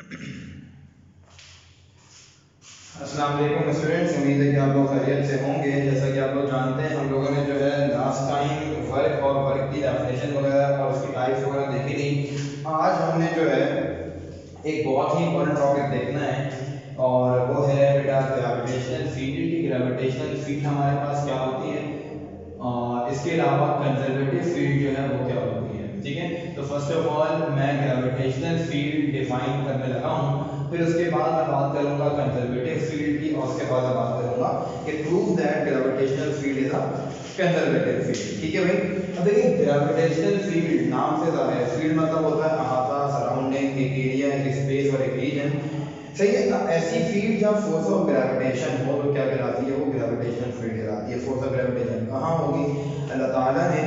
अस्सलाम वालेकुम स्टूडेंट्स, उम्मीद है कि आप लोग खैरियत से होंगे। जैसा कि आप लोग जानते हैं, हम लोगों ने जो है लास्ट टाइम वर्क और वर्क की डेफिनेशन वगैरह और उसकी टाइप्स वगैरह देखी थी। आज हमने जो है एक बहुत ही इंपॉर्टेंट टॉपिक देखना है और वो है बेटा ग्रेविटेशनल फील्ड। ग्रेविटेशनल फील्ड हमारे पास क्या होती है और इसके अलावा कंजर्वेटिव फील्ड जो है वो क्या होती है। ठीक है, तो फर्स्ट ऑफ ऑल मैं ग्रेविटेशनल फील्ड डिफाइन करने लगा हूँ, फिर उसके बाद मैं बात करूंगा कंजर्वेटिव फील्ड की और उसके बाद मैं बात करूंगा कि prove that gravitational field is a conservative field. ठीक है भाई, अब देखिए ग्रेविटेशनल फील्ड नाम से ज़ाहिर है, फील्ड मतलब होता है अहाता, सराउंडिंग, एक एरिया, एक स्पेस और एक रीजन। सही है। अब ऐसी फील्ड जब फोर्स ऑफ ग्रेविटेशन हो तो क्या कहलाती है, वो ग्रेविटेशनल फील्ड कहलाती है। फोर्स ऑफ ग्रेविटेशन कहाँ होगी? अल्लाह ताला ने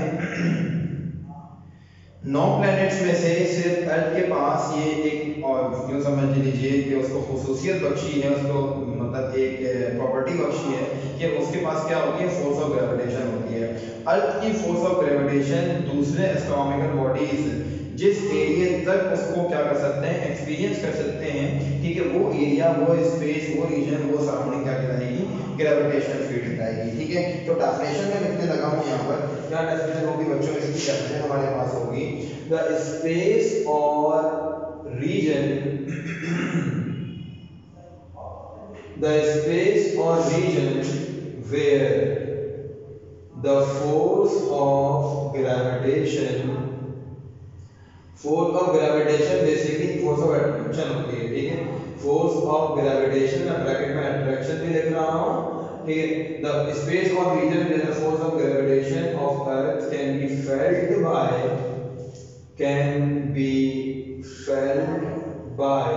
9 प्लैनेट्स में से सिर्फ अर्थ के पास ये एक, और यूँ समझ लीजिए कि उसको खुसूसियत बख्शी है, उसको मतलब एक प्रॉपर्टी बख्शी है कि उसके पास क्या होती है, फोर्स ऑफ ग्रेविटेशन होती है। अर्थ की फोर्स ऑफ ग्रेविटेशन दूसरे एस्ट्रोनॉमिकल बॉडीज जिस एरिया तक उसको क्या कर सकते हैं, एक्सपीरियंस कर सकते हैं, ठीक है, वो एरिया, वो स्पेस, वो रीजन, वो सराउंडिंग क्या कहलाएगी, ग्रेविटेशनल फील्ड कहलाएगी। ठीक है, तो डेफिनेशन में लिखने लगा हूँ यहाँ पर। क्या डेफिनेशन होगी बच्चों? इसकी डेफिनेशन हमारे पास होगी the space or region the space or region where the force of gravitation basically force of attraction होती है। ठीक है, फोर्स ऑफ ग्रेविटेशन, मैं ब्रैकेट में अट्रैक्शन भी लिख रहा हूँ। ठीक है, the space or region where the force of gravitation of earth can be felt by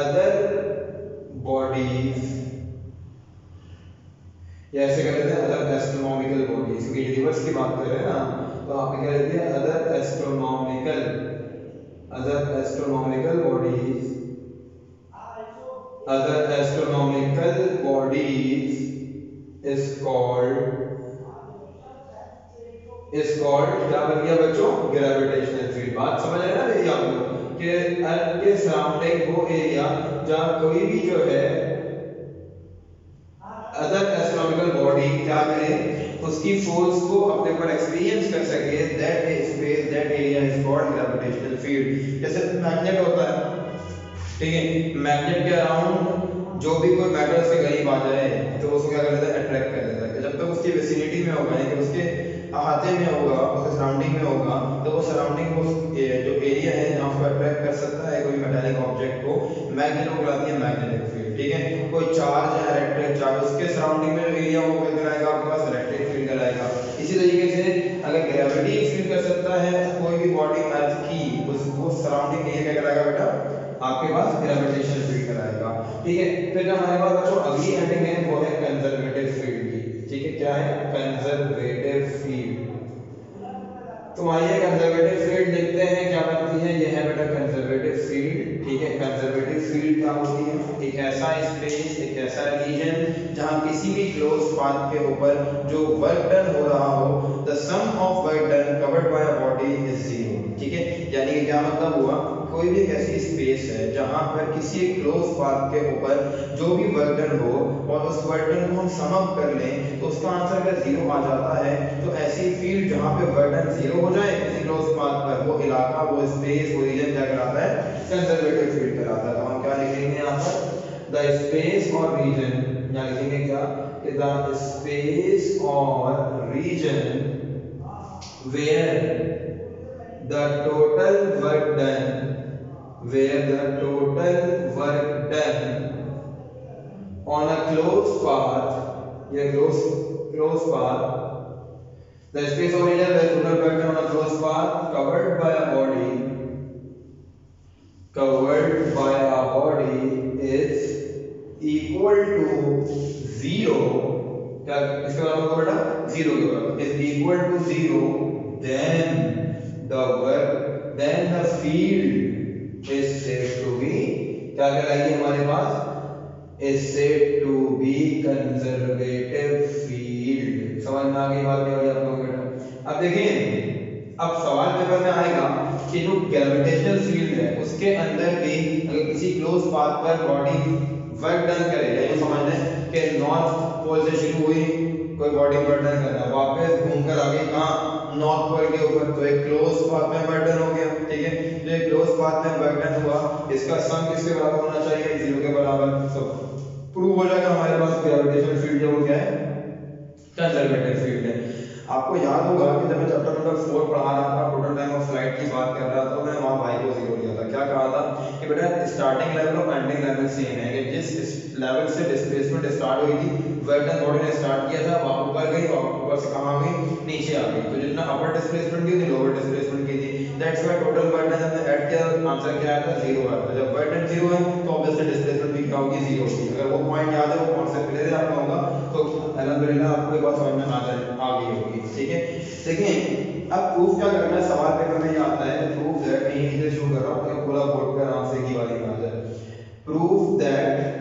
other bodies, या ऐसे कर लेते हैं अदर एस्ट्रोनॉमिकल बॉडीज, क्योंकि यूनिवर्स की बात कर रहे हैं ना, तो आपने क्या लिख दिया, other astronomical bodies is called क्या बन गया बच्चों, ग्रेविटेशनल फील्ड। बात समझ रहे हैं ना मेरी आप लोग, कि अर्थ के सराउंडिंग वो एरिया जहाँ कोई भी जो है अदर एस्ट्रोनॉमिकल बॉडी क्या करे, उसकी फोर्स को अपने ऊपर एक्सपीरियंस कर सके, that space, that area is called gravitational field. जैसे मैग्नेट होता है, ठीक है, मैग्नेट के अराउंड जो भी कोई मैटर उसके करीब आ जाए तो उसको क्या कर देता है, अट्रैक्ट कर देता है। जब तक उसकी विसिनिटी में होगा, यानी कि उसके अहाते में होगा, उसके सराउंडिंग में होगा, तो वो सराउंडिंग को जो एरिया है जहाँ उसको अट्रैक्ट कर सकता है कोई मेटालिक ऑब्जेक्ट को, मैग्नेट को कहलाती है मैग्नेटिक फील्ड। ठीक है, कोई चार्ज है, इलेक्ट्रिक चार्ज, उसके सराउंडिंग में जो एरिया वो क्या कहलाएगा, आपके पास इलेक्ट्रिक फील्ड कहलाएगा। इसी तरीके से अगर ग्रेविटी फील कर सकता है कोई भी बॉडी अर्थ की, उसको सराउंडिंग एरिया क्या कहलाएगा बेटा, आपके पास ग्रेविटेशनल फील्ड कहलाएगा। ठीक है, फिर हमारे पास बच्चों अगली हेडिंग है वो है कंजर्वेटिव फील्ड की। ठीक है, क्या है, कंजर्वेटिव फील्ड। तो आइए कंजर्वेटिव फील्ड देखते हैं क्या बनती है। ये है बेटा कंजर्वेटिव फील्ड। ठीक है, कंजर्वेटिव फील्ड क्या होती है, एक ऐसा स्पेस, एक ऐसा रीजन जहां किसी भी क्लोज पाथ के ऊपर जो वर्क डन हो रहा हो, the sum of work done covered by a body is zero. ठीक है, यानी कि क्या मतलब हुआ, कोई भी एक ऐसी स्पेस है जहां पर किसी एक क्लोज पाथ के ऊपर जो भी वर्क डन हो और उस वर्क डन को हम सम अप कर लें तो उसका आंसर अगर जीरो आ जाता है, तो ऐसी फील्ड जहां पे वर्क डन जीरो हो जाए किसी क्लोज पाथ पर, वो इलाका, वो स्पेस, वो रीजन क्या कहलाता है, कंजर्वेटिव फील्ड कहलाता है। तो हम क्या लिखेंगे यहाँ पर, द स्पेस और रीजन, या लिखेंगे क्या, the space or region where the total work done where the total work done on a closed path, yeah, closed path, the space of region where total work done on a closed path covered by a body is equal to zero, क्या इसके बराबर होगा बेटा, zero के बराबर, is equal to zero, then the field is said to be, क्या कहलाएगी हमारे पास, is said to be conservative field। समझ में आ गई बात क्या हुई आप लोगों को बेटा? अब देखिए, अब सवाल पेपर में आएगा कि जो ग्रेविटेशनल फील्ड है उसके अंदर भी अगर किसी क्लोज पाथ पर बॉडी वर्क डन करे, ये समझ लें कि नॉर्थ पोल से शुरू हुई कोई बॉडी वर्क डन करना, वापस घूमकर आ गई कहाँ, नॉर्थ पोल के ऊपर, तो एक क्लोज पाथ में वर्क डन हो गया। ठीक है, जो एक क्लोज पाथ में वर्क डन हुआ इसका सम किसके बराबर होना चाहिए, 0 के बराबर। तो प्रूव हो जाएगा हमारे पास ग्रेविटेशनल फील्ड जो वो क्या है, कंजर्वेटिव फील्ड है। आपको याद होगा कि जब मैं चैप्टर नंबर 4 पढ़ा रहा था, टोटल टाइम ऑफ फ्लाइट की बात कर रहा था, तो मैंने वहां y को 0 लिया था। क्या कहा था कि बेटा स्टार्टिंग लेवल और एंडिंग लेवल सेम है, कि जिस लेवल से डिस्प्लेसमेंट स्टार्ट हुई थी, वर्टन बॉडी ने स्टार्ट किया था, वहां ऊपर गई और ऊपर से कहां गई, नीचे आ गई। तो जितना अपर डिस्प्लेसमेंट की थी, लोअर डिस्प्लेसमेंट की थी, दैट्स व्हाई टोटल वर्टन हमने ऐड किया, आंसर क्या आया था, 0 आया था। जब वर्टन 0 है तो ऑब्वियसली डिस्प्लेसमेंट भी क्या होगी, 0 होगी। अगर वो पॉइंट याद है, वो कॉन्सेप्ट क्लियर है आप लोगों का, तो अल्हम्दुलिल्लाह आपको ये बात समझ में आ गई होगी। ठीक है, देखिए अब प्रूफ क्या करना है, सवाल पेपर में ये आता है, प्रूफ दैट, नहीं इधर शो कर रहा हूं कि पूरा बोर्ड पे आराम से की वाली बात है। प्रूफ दैट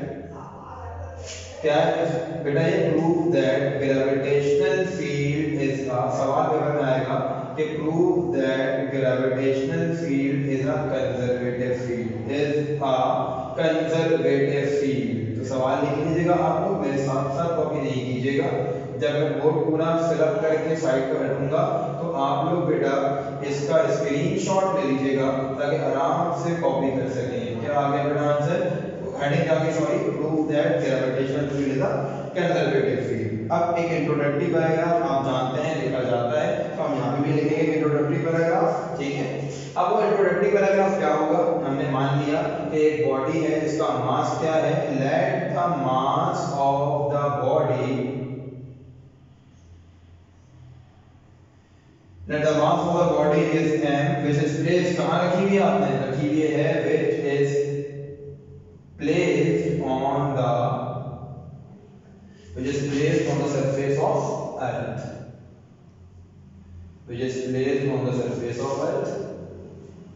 क्या है बेटा, ये proof that gravitational field is a, सवाल पेपर में आएगा कि proof that gravitational field is a conservative field, is a conservative field. तो सवाल लिख लीजिएगा आप लोग, मेरे साथ साथ कॉपी नहीं कीजिएगा। जब मैं बोर्ड पूरा फिलअप करके साइड पर रखूंगा तो आप लोग बेटा इसका स्क्रीनशॉट ले लीजिएगा ताकि आराम से कॉपी कर सकें। क्या आ गया बेटा आंसर, हेडिंग क्या गई, sorry, prove that gravitational field is a conservative field. अब एक इंट्रोडक्टरी पैराग्राफ आप जानते हैं लिखा जाता है, तो हम यहाँ पे भी लिखेंगे इंट्रोडक्टरी पैराग्राफ। ठीक है, अब वो इंट्रोडक्टरी पैराग्राफ क्या होगा, हमने मान लिया कि एक बॉडी है जिसका मास क्या है, let the mass of the body, let the mass of the body is m, which is placed, कहाँ रखी हुई है आपने, रखी हुई है which is placed on the, which is placed on the surface of earth, which is placed on the surface of earth,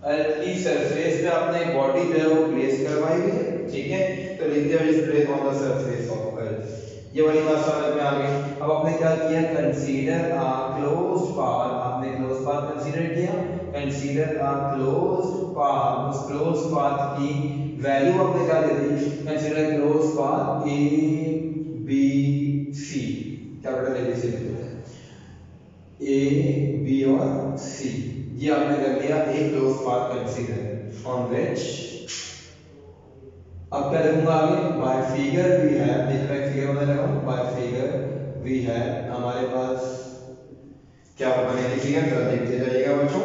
अर्थ की surface पे आपने एक बॉडी जो है वो प्लेस करवाई हुई है। ठीक है, तो लिख दिया is place on the surface of earth, ये वाली बात समझ में आ गई। अब आपने क्या किया, कंसीडर अ क्लोज्ड पाथ, आपने क्लोज्ड पाथ कंसीडर किया, कंसीडर अ क्लोज्ड पाथ, उस क्लोज्ड पाथ की वैल्यू आपने क्या दे दी, consider closed path A B C, क्या बेटा ए बी सी लिख दिया, ए बी और सी, ये आपने कर लिया एक close path consider on which, अब क्या लिखूंगा आगे, बाय फिगर वी हैव, देख रहे हैं फिगर बनाने लगा हूं, बाय फिगर वी हैव, हमारे पास क्या बनेगी फिगर, जरा देखते जाइएगा बच्चों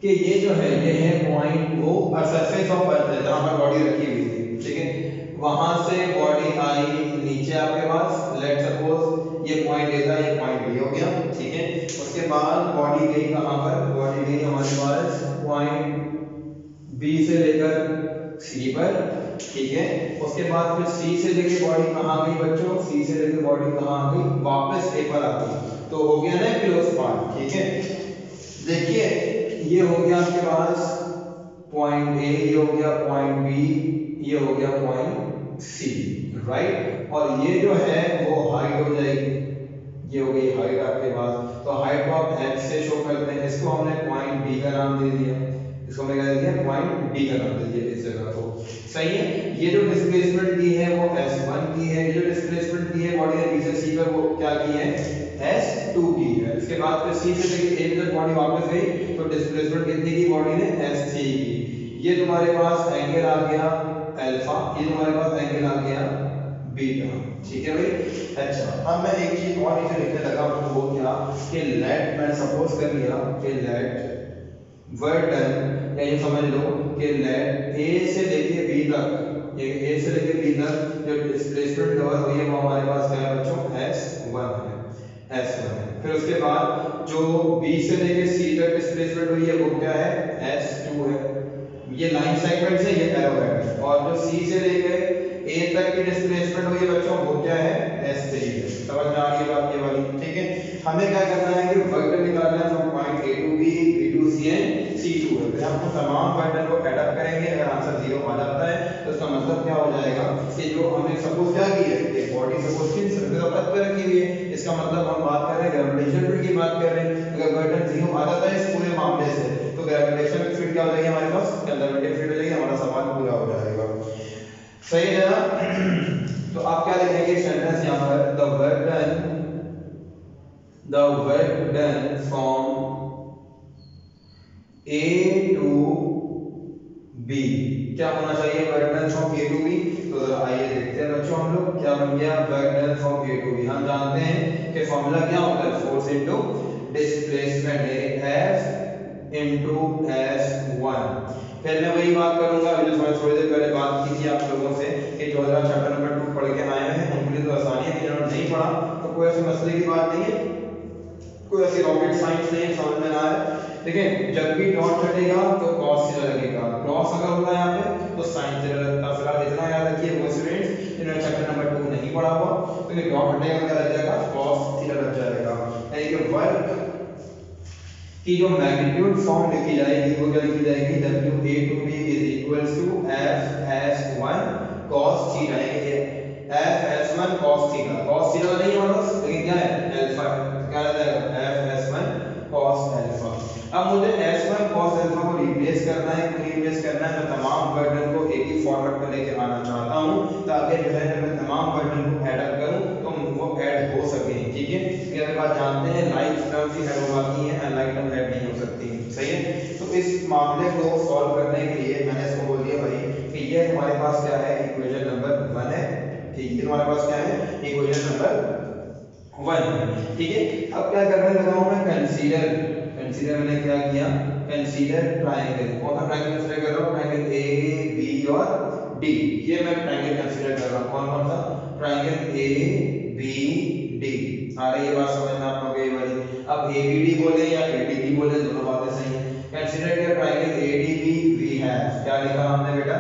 कि ये जो है ये है पॉइंट ओ और सरफेस ऑफ अर्थ है जहां पर बॉडी रखी हुई थी। ठीक है, वहां से बॉडी आई नीचे आपके पास, लेट सपोज ये पॉइंट ए था, ये पॉइंट बी हो गया। ठीक है, उसके बाद बॉडी गई कहां पर, बॉडी गई हमारे पास पॉइंट बी से लेकर सी पर। ठीक है, उसके बाद फिर सी से लेकर बॉडी कहां गई बच्चों, सी से लेकर बॉडी कहां आ गई, वापस ए पर आ गई, तो हो गया ना क्लोज पाथ। ठीक है, देखिए ये हो गया आपके पास पॉइंट ए, ये हो गया पॉइंट बी, ये हो गया पॉइंट सी, राइट, और ये जो है वो हाइट हो जाएगी, ये हो गई हाइट आपके पास, तो हाइट को आप x से शो करते हैं, इसको हमने पॉइंट डी का नाम दे दिया, इसको हमने क्या दे दिया, पॉइंट डी का नाम दे दिया इस जगह को। सही है, ये जो डिस्प्लेसमेंट दी है वो s1 की है, ये जो डिस्प्लेसमेंट दी है बॉडी ने b से c पर वो क्या की है, s2 की है। इसके बाद फिर c से लेके a तक बॉडी वापस गई तो डिस्प्लेसमेंट कितनी की बॉडी ने, s3 की। ये तुम्हारे पास एंगल आ गया अल्फा, ये तुम्हारे पास एंगल आ गया बीटा। ठीक है भाई, अच्छा अब मैं एक चीज और नीचे लिखने लगा हूं, वो क्या कि लेट, मैंने सपोज कर लिया कि लेट वर्टन, या ये समझ लो कि लेट ए से लेके बी तक, ये ए से लेके बी तक जो डिस्प्लेसमेंट कवर हुई है वो हमारे पास क्या है बच्चों, s1 है, s1 है। फिर उसके बाद जो बी से लेके सी तक डिस्प्लेसमेंट हुई है वो क्या है, s2 है, ये लाइन सेगमेंट से ये एरो है, और जो सी से लेके ए तक की डिस्प्लेसमेंट हुई है बच्चों वो क्या है, s3 है। समझ में आ रही है बात ये वाली। ठीक है, हमें क्या करना है कि वेक्टर निकालना है from point a to b, b to c and c to a। फिर हम तमाम वेक्टर को ऐड अप करेंगे, अगर आंसर 0 आ जाता है तो इसका मतलब क्या हो जाएगा कि जो हमने सपोज क्या की है, एक बॉडी सपोज की सरफेस ऑफ अर्थ पे रखी हुई है, इसका मतलब हम बात कर रहे हैं ग्रेविटेशनल फील्ड की बात कर रहे हैं। अगर वेक्टर 0 आ जाता है इस पूरे मामले मामले से, तो ग्रेविटेशनल फील्ड क्या हो जाएगी हमारे पास, कंजर्वेटिव फील्ड हो जाएगी, हमारा सवाल पूरा हो जाएगा। सही है ना। तो आप क्या लिखेंगे सेंटेंस यहाँ पर, the work done from A to B, क्या होना चाहिए, work done from A to B। तो आइए देखते हैं बच्चों हम लोग क्या बन गया, work done from A to B। हम जानते हैं कि फॉर्मूला क्या होता है, force into displacement, F into S1। फिर मैं वही बात करूंगा जो मैं थोड़ी देर पहले बात की थी आप लोगों से कि जो चैप्टर नंबर 2 पढ़ के आए हैं उनके लिए तो आसानी है, जिन्होंने नहीं पढ़ा तो कोई ऐसे मसले की बात नहीं है, कोई ऐसी रॉकेट साइंस नहीं है, समझ में ना आए। देखिए जब भी डॉट कटेगा तो cos थीटा लगेगा, क्रॉस अगर होगा यहाँ पे तो sin थीटा लगता। फिलहाल इतना याद रखिए वो स्टूडेंट्स जिन्होंने चैप्टर नंबर 2 नहीं पढ़ा हुआ, तो ये डॉट कटेगा क्या लग जाएगा, cos थीटा लग जाएगा। यानी कि वर्क की जो मैग्नीट्यूड फॉर्म लिखी जाएगी वो क्या लिखी जाएगी, WA to B is equals to FS1 cos theta, यानी FS1 cos theta, cos theta नहीं होगा लेकिन क्या है अल्फा, क्या रहता है FS1 cos अल्फा। अब मुझे S1 cos अल्फा को रिप्लेस करना है, क्यों रिप्लेस करना है, मैं तमाम वर्डन को एक ही फॉर्मेट में लेके आना चाहता हूं ताकि जो है जब मैं तमाम वर्डन को ऐड अप करूं तो वो ऐड हो सके, ठीक है। ये अगर बात जानते हैं लाइक टर्म्स ही ऐड हो पाती हैं, अनलाइक टर्म ऐड नहीं हो सकती, सही है। तो इस मामले को सॉल्व करने के लिए मैंने इसको बोल दिया भाई कि ये हमारे पास क्या है, इक्वेशन नंबर 1 है, ठीक है, हमारे पास क्या है, इक्वेशन नंबर 1, ठीक है। अब क्या करने लगा हूं मैं, कंसीडर मैंने क्या किया, कंसीडर ट्रायंगल, कौन सा ट्रायंगल कंसीडर कर रहा हूं, ट्रायंगल ए बी और डी, ये मैं ट्रायंगल कंसीडर कर रहा हूं, कौन सा, ट्रायंगल ए बी डी। आ रही है बात समझ में आप लोगों को ये वाली। अब ए बी डी बोले या ए डी बी बोले दोनों बातें सही हैं। कंसीडर किया triangle A D B, we have, क्या लिखा हमने बेटा,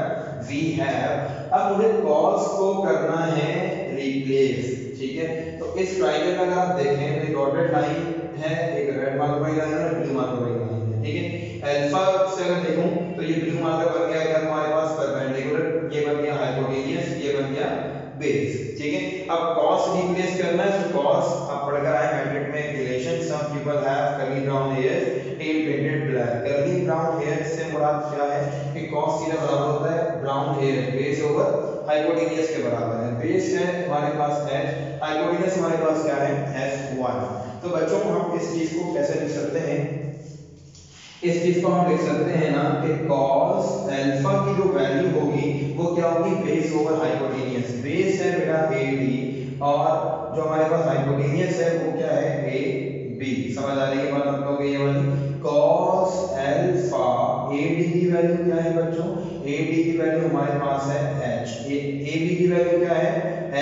वी हैव। अब मुझे cos को करना है रिप्लेस, ठीक है। तो इस ट्रायंगल में अगर आप देखें तो डॉटेड लाइन है, एक रेड मार्क वाली लाइन है और ब्लू मार्क वाली लाइन है, ठीक है। अल्फा से अगर देखूं तो ये ब्लू मार्कर बन गया क्या हमारे पास, परपेंडिकुलर, ये बन गया हाइपोटेनियस, ये बन गया बेस, ठीक है। अब cos रिप्लेस करना है तो cos आप पढ़कर आए मैट्रिक में relation, some people have curly brown hair tail painted black. Curly brown hair से मुराद क्या है कि cos थीटा बराबर होता है brown hair base over hypotenuse के बराबर है। बेस है हमारे पास h, हाइपोटेनियस हमारे पास क्या है S1। तो बच्चों हम इस चीज को कैसे लिख सकते हैं, इस चीज को हम लिख सकते हैं ना कि cos अल्फा की जो वैल्यू होगी वो क्या होगी, बेस ओवर हाइपोटेनियस। बेस है बेटा AD और जो हमारे पास हाइपोटेनियस है वो क्या है AB। समझ आ रही है बात आप लोगों को, ये वाली cos अल्फा AD की वैल्यू क्या है बच्चों, AD की वैल्यू हमारे पास है H, AB की वैल्यू क्या है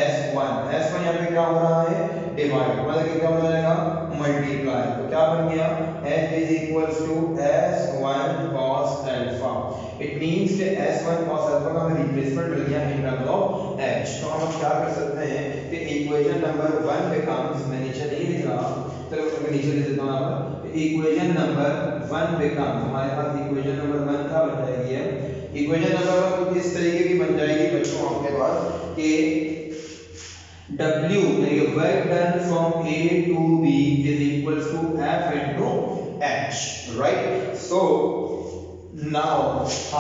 S1। S1 यहाँ पे क्या हो रहा है, डिवाइड, मतलब कि क्या हो जाएगा, मल्टीप्लाई। तो क्या बन गया, H is equals to S1 cos alpha. It means कि S1 cos अल्फा का हमें रिप्लेसमेंट मिल गया इन टर्म्स ऑफ H। तो हम क्या कर सकते हैं कि इक्वेशन नंबर 1 बिकम्स, मैं नीचे नहीं लिख रहा, चलो मैं नीचे लिख देता हूं यहां पर, इक्वेशन नंबर 1 बिकम्स, हमारे पास इक्वेशन नंबर 1 का बन जाएगी है, इक्वेशन नंबर 1 इस तरीके की बन जाएगी बच्चों आपके पास कि W work done from A to B is equals to F into H, right? So now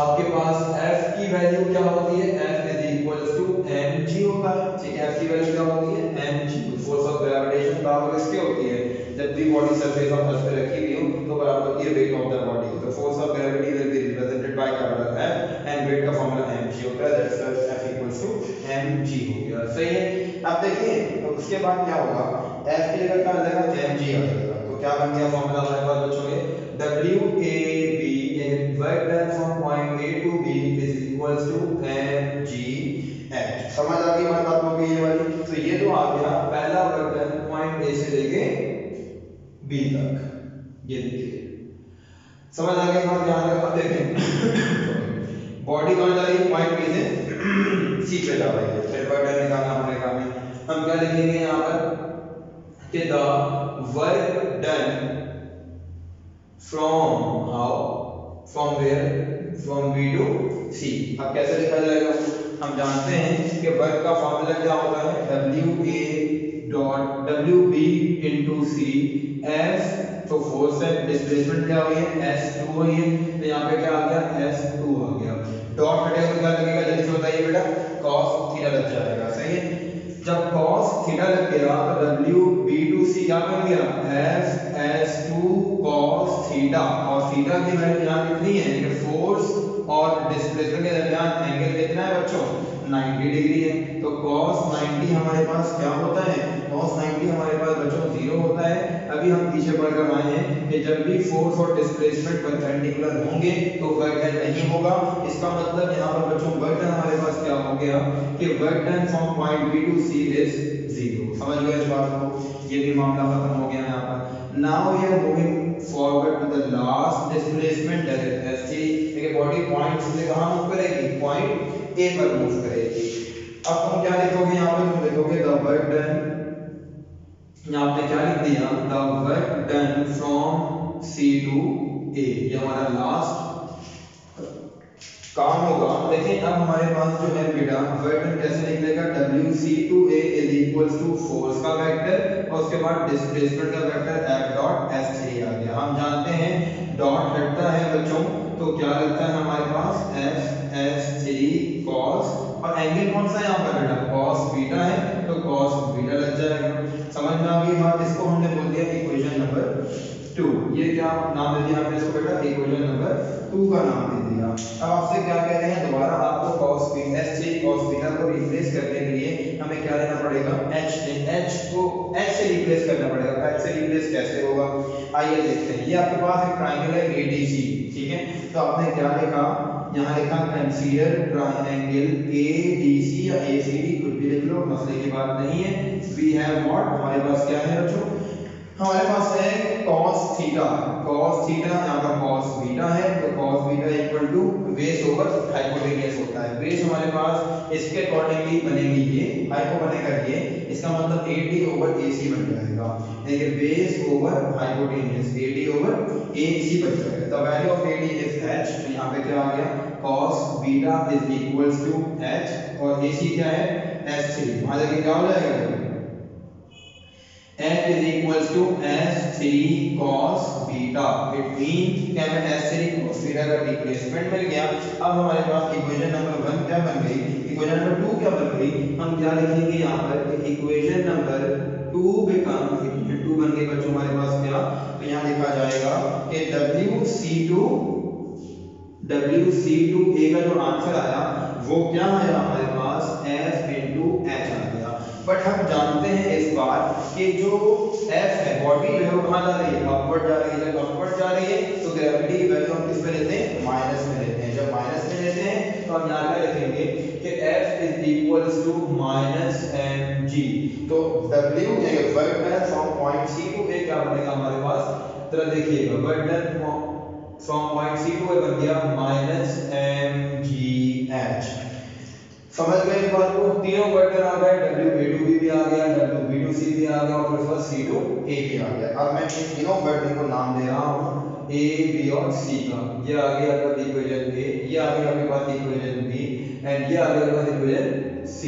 आपके पास F की वैल्यू क्या होती है, F is equals to mg होता है, ठीक है। F की वैल्यू क्या होती है mg, फोर्स ऑफ ग्रेविटेशन बराबर किसके होती है, जब भी बॉडी सरफेस ऑफ अर्थ पे रखी हुई हो तो बराबर होती है वेट ऑफ द बॉडी। तो force of gravity will be represented by capital F and weight का फार्मूला mg होता है, that's why F equals to mg हो गया, सही है। अब देखिए तो उसके बाद क्या होगा, F की जगह क्या आ जाएगा mg आ जाएगा। तो क्या बन गया फार्मूला हमारे पास बच्चों के, WAB work done from point A to B is equals to mg h। समझ आ गई बात आप लोगों को ये वाली। तो ये तो आ गया पहला वर्क डन पॉइंट A से लेके B तक, ये देखिए समझ आ गई बात, ध्यान रखना। देखें बॉडी कहां जा रही है, पॉइंट B से C पे जा रही है, फिर वर्क डन निकालना पड़ेगा हमें। हम क्या लिखेंगे यहाँ पर कि the work done from how, from where, from B to C। अब कैसे लिखा जाएगा, हम जानते हैं कि वर्क का फॉर्मूला क्या होता है, WAB dot W B into C S, तो फोर्स है, डिस्प्लेसमेंट क्या हुई है S2 हुई है, तो यहाँ पे क्या आ गया S2 आ गया। डॉट हटेगा तो क्या लगेगा, जल्दी से बताइए बेटा, cos थीटा लग जाएगा, सही है। जब cos थीटा लग गया तो WB2C क्या बन गया FS2 cos थीटा, और थीटा की वैल्यू यहाँ कितनी है कि फोर्स और डिस्प्लेसमेंट के दरमियान एंगल कितना है बच्चों 90 डिग्री है। तो cos 90 हमारे पास क्या होता है, cos 90 हमारे पास बच्चों 0 होता है। अभी हम पीछे पढ़कर आए हैं कि जब भी फोर्स और डिस्प्लेसमेंट परपेंडिकुलर होंगे तो वर्क डन नहीं होगा। इसका मतलब यहाँ पर बच्चों वर्क डन हमारे पास क्या हो गया कि work done from point B to C is 0। समझ गए इस बात को, ये भी मामला खत्म हो गया यहाँ पर। Now we are moving forward to the last displacement that is st। देखिए बॉडी पॉइंट से कहां मूव करेगी, पॉइंट ए पर मूव करेगी। अब तुम क्या लिखोगे यहाँ पे, तुम लिखोगे द वर्क डन, यहाँ पे क्या लिख दिया the work done from C to A, ये हमारा लास्ट काम होगा। लेकिन अब हमारे पास जो है बेटा वर्क डन कैसे निकलेगा, WC to A is equals to force का वेक्टर और उसके बाद डिस्प्लेसमेंट का वेक्टर F डॉट S3 आ गया। हम जानते हैं डॉट हटता है बच्चों तो क्या लगता है हमारे पास FS3 cos, और एंगल कौन सा है यहाँ पर बेटा cos बीटा है तो cos बीटा लग जाएगा। समझ में आ गई बात, इसको हमने बोल दिया इक्वेशन नंबर 2। ये क्या नाम दे दिया आपने इसको बेटा, इक्वेशन नंबर 2 का नाम दे दिया। अब आपसे क्या कह रहे हैं, दोबारा आपको cos S3 cos बीटा को रिप्लेस करने के लिए हमें क्या लेना पड़ेगा H को H से रिप्लेस करना पड़ेगा। H से रिप्लेस कैसे होगा, आइए देखते हैं। ये आपके पास एक ट्रायंगल है ADC, ठीक है, तो आपने क्या लिखा यहाँ लिखा कंसीडर ट्रायंगल ADC या ACD, कुछ भी लिख लो, मसले की बात नहीं है। वी हैव व्हाट, हमारे पास क्या है बच्चों, हमारे पास है cos थीटा, यहाँ पर cos बीटा है तो cos beta equal to base over hypotenuse होता है। बेस हमारे पास इसके अकॉर्डिंगली बनेगी, ये हाइपो बनेगा, ये इसका मतलब AD ओवर AC बन जाएगा, यानी कि base over hypotenuse AD over AC बन जाएगा। The value of AD is h, तो यहाँ पे क्या आ गया cos beta is equals to h और AC क्या है S3, वहां जाके क्या हो जाएगा H is equals to S3 cos beta। It means कि हमें S3 cos beta का रिप्लेसमेंट मिल गया। अब हमारे पास इक्वेशन नंबर 1 क्या बन गई, इक्वेशन नंबर 2 क्या बन गई, हम क्या लिखेंगे यहाँ पर कि इक्वेशन नंबर 2 बिकम, इक्वेशन 2 बन गई बच्चों हमारे पास क्या, तो यहाँ लिखा जाएगा कि WC2 A का जो आंसर आया वो क्या आया हमारे पास F into H आ गया। बट हम जानते हैं इस बार कि जो F है बॉडी जो है वो कहाँ जा रही है, अपवर्ड जा रही है। जब अपवर्ड जा रही है तो ग्रेविटी की वैल्यू हम किस पे लेते हैं, माइनस में लेते हैं। जब माइनस में लेते हैं तो हम यहाँ क्या लिखेंगे कि F is equals to minus mg। तो W work done from point C to A क्या बनेगा हमारे पास, जरा देखिएगा, work done from point C to A बन गया माइनस mgh। समझ गए इस बात को, तीनों वर्क डन आ गए, WA2B भी आ गया, WB2C भी आ गया और फिर उसका C2A भी आ गया। अब मैं इन तीनों वर्क डन को नाम दे रहा हूं A, B और C का। ये आ गया आपका इक्वेशन A, ये आ गया आपके पास इक्वेशन B एंड ये आ गया आपके पास इक्वेशन C।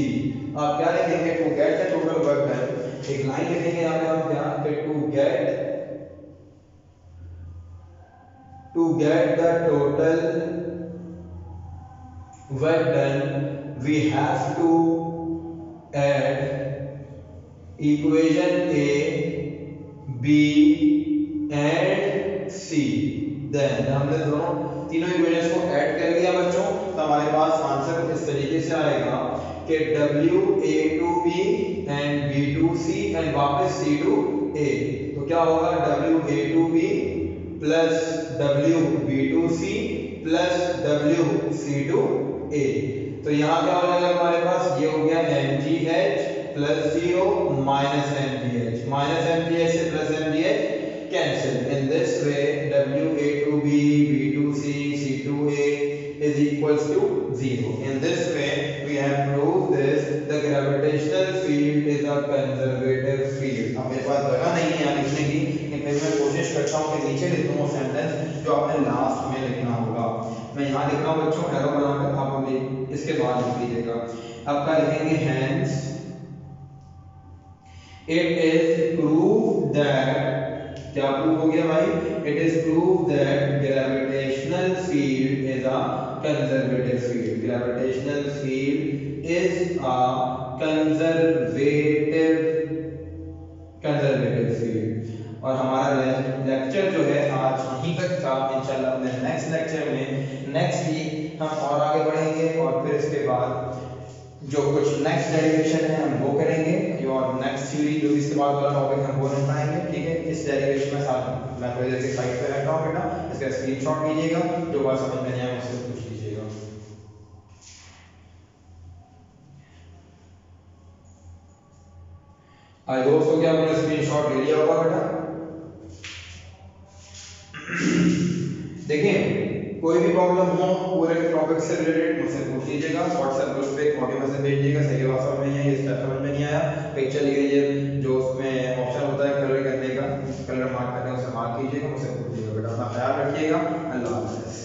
आप क्या लिखेंगे, to get the total work done, एक लाइन लिखेंगे यहां पे आप क्या कि to get the total work done we have to add equation A, B and C। then हमने दोनों तीनों इक्वेशंस को ऐड कर लिया बच्चों, तो हमारे पास आंसर इस तरीके से आएगा कि WA2B and B2C एंड वापस C2A। तो क्या होगा WA2B plus WB2C plus WC2A। तो यहाँ क्या हो जाएगा हमारे पास, ये हो गया mgh प्लस 0 माइनस mgh से plus mgh cancel. In this way WA2B B2C C2A is equals to 0. In this way we have proved this the gravitational field is a conservative field। अब मेरे पास जगह नहीं है यहाँ लिखने की, लेकिन फिर मैं कोशिश करता हूँ कि नीचे लिख दूँ वो सेंटेंस जो आपने लास्ट में लिखना होगा। मैं यहाँ लिख रहा हूँ बच्चों एरो बनाकर, आप अभी इसके बाद लिख लीजिएगा। अब क्या लिखेंगे, hence it is prove that, क्या प्रूव हो गया भाई, it is prove that gravitational field is a conservative field, gravitational field is a conservative field. और हमारा लेक्चर जो है आज यहीं तक था। इंशाल्लाह अपने नेक्स्ट लेक्चर में नेक्स्ट वीक हम और आगे बढ़ेंगे और फिर इसके बाद जो कुछ नेक्स्ट डेरिवेशन है हम वो करेंगे और नेक्स्ट थ्योरी जो इसके बाद वाला टॉपिक हम वो निपटाएंगे। ठीक है, इस डेरिवेशन में साथ मैं थोड़ी देर के साइड पे रहता हूँ बेटा, इसका स्क्रीनशॉट लीजिएगा, जो बात समझ में नहीं आए मुझसे पूछ लीजिएगा। आई होप सो कि आपने स्क्रीनशॉट ले लिया होगा बेटा। देखिए कोई भी प्रॉब्लम हो पूरे टॉपिक से रिलेटेड मुझसे पूछ लीजिएगा, व्हाट्सएप ग्रुप पे एक ऑडियो मैसेज भेज दीजिएगा, सही बात समझ में नहीं आई, स्टेप समझ में नहीं आया, पिक्चर लिख लीजिए, जो उसमें ऑप्शन होता है कलर करने का, कलर मार्क करने का उसे मार्क कीजिएगा, मुझसे पूछ लीजिएगा बेटा। अपना ख्याल रखिएगा, अल्लाह हाफ़िज़।